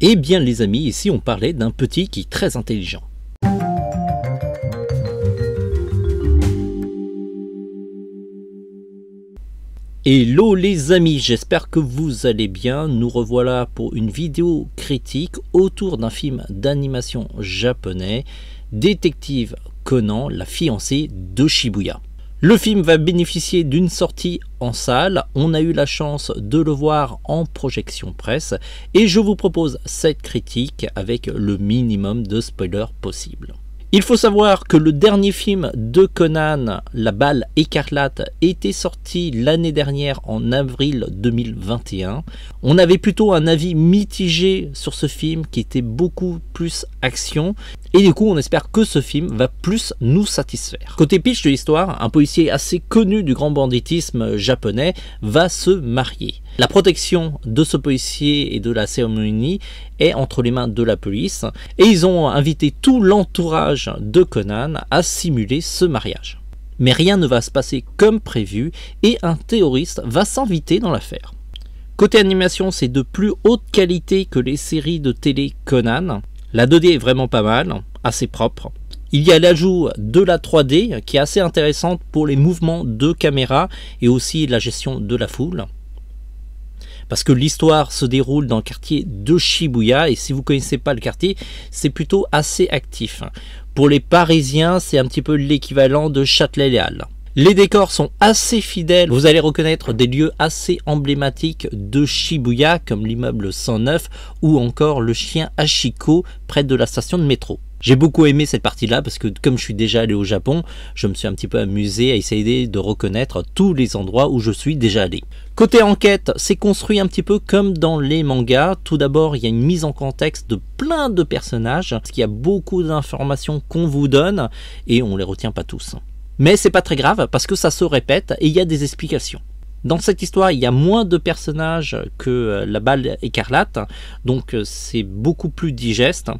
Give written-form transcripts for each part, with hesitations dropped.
Eh bien les amis, ici on parlait d'un petit qui est très intelligent. Hello les amis, j'espère que vous allez bien. Nous revoilà pour une vidéo critique autour d'un film d'animation japonais, Détective Conan, la fiancée de Shibuya. Le film va bénéficier d'une sortie en salle, on a eu la chance de le voir en projection presse et je vous propose cette critique avec le minimum de spoilers possible. Il faut savoir que le dernier film de Conan, La Balle Écarlate, était sorti l'année dernière en avril 2021. On avait plutôt un avis mitigé sur ce film qui était beaucoup plus action. Et du coup, on espère que ce film va plus nous satisfaire. Côté pitch de l'histoire, un policier assez connu du grand banditisme japonais va se marier. La protection de ce policier et de la cérémonie est entre les mains de la police et ils ont invité tout l'entourage de Conan à simuler ce mariage. Mais rien ne va se passer comme prévu et un terroriste va s'inviter dans l'affaire. Côté animation, c'est de plus haute qualité que les séries de télé Conan. La 2D est vraiment pas mal, assez propre. Il y a l'ajout de la 3D qui est assez intéressante pour les mouvements de caméra et aussi la gestion de la foule. Parce que l'histoire se déroule dans le quartier de Shibuya et si vous ne connaissez pas le quartier, c'est plutôt assez actif. Pour les Parisiens, c'est un petit peu l'équivalent de Châtelet-Les-Halles. Les décors sont assez fidèles, vous allez reconnaître des lieux assez emblématiques de Shibuya comme l'immeuble 109 ou encore le chien Hachiko près de la station de métro. J'ai beaucoup aimé cette partie-là parce que comme je suis déjà allé au Japon, je me suis un petit peu amusé à essayer de reconnaître tous les endroits où je suis déjà allé. Côté enquête, c'est construit un petit peu comme dans les mangas. Tout d'abord, il y a une mise en contexte de plein de personnages, parce qu'il y a beaucoup d'informations qu'on vous donne et on les retient pas tous. Mais c'est pas très grave parce que ça se répète et il y a des explications. Dans cette histoire, il y a moins de personnages que La Balle Écarlate, donc c'est beaucoup plus digeste.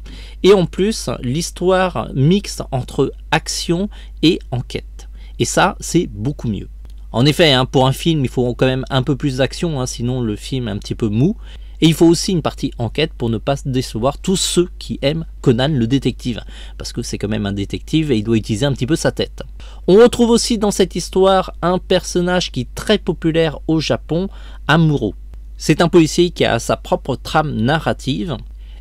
Et en plus, l'histoire mixe entre action et enquête. Et ça, c'est beaucoup mieux. En effet, pour un film, il faut quand même un peu plus d'action, sinon le film est un petit peu mou. Et il faut aussi une partie enquête pour ne pas décevoir tous ceux qui aiment Conan le détective. Parce que c'est quand même un détective et il doit utiliser un petit peu sa tête. On retrouve aussi dans cette histoire un personnage qui est très populaire au Japon, Amuro. C'est un policier qui a sa propre trame narrative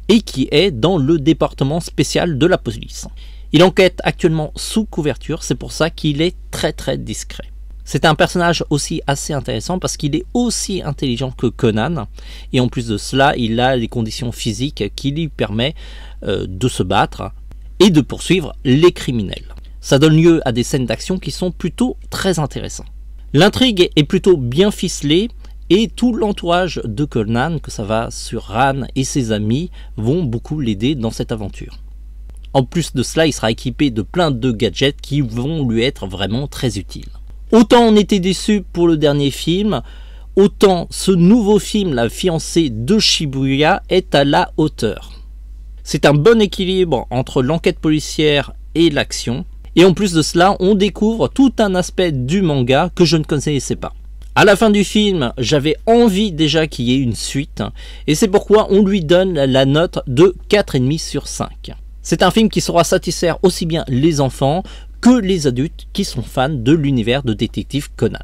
et qui est dans le département spécial de la police. Il enquête actuellement sous couverture, c'est pour ça qu'il est très discret. C'est un personnage aussi assez intéressant parce qu'il est aussi intelligent que Conan et en plus de cela, il a les conditions physiques qui lui permettent de se battre et de poursuivre les criminels. Ça donne lieu à des scènes d'action qui sont plutôt très intéressantes. L'intrigue est plutôt bien ficelée et tout l'entourage de Conan, que ça va sur Ran et ses amis, vont beaucoup l'aider dans cette aventure. En plus de cela, il sera équipé de plein de gadgets qui vont lui être vraiment très utiles. Autant on était déçu pour le dernier film, autant ce nouveau film, La fiancée de Shibuya, est à la hauteur. C'est un bon équilibre entre l'enquête policière et l'action. Et en plus de cela, on découvre tout un aspect du manga que je ne connaissais pas. À la fin du film, j'avais envie déjà qu'il y ait une suite. Et c'est pourquoi on lui donne la note de 4,5 sur 5. C'est un film qui saura satisfaire aussi bien les enfants que les adultes qui sont fans de l'univers de Détective Conan.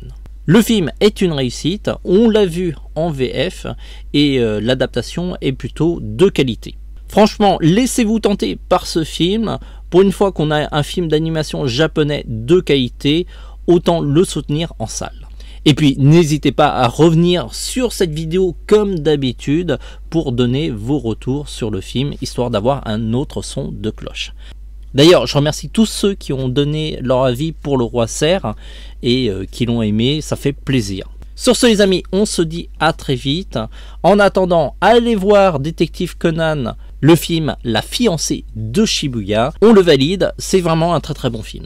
Le film est une réussite, on l'a vu en VF et l'adaptation est plutôt de qualité. Franchement, laissez-vous tenter par ce film. Pour une fois qu'on a un film d'animation japonais de qualité, autant le soutenir en salle. Et puis n'hésitez pas à revenir sur cette vidéo comme d'habitude pour donner vos retours sur le film, histoire d'avoir un autre son de cloche. D'ailleurs, je remercie tous ceux qui ont donné leur avis pour Le Roi Cerf et qui l'ont aimé, ça fait plaisir. Sur ce les amis, on se dit à très vite. En attendant, allez voir Détective Conan, le film La fiancée de Shibuya. On le valide, c'est vraiment un très bon film.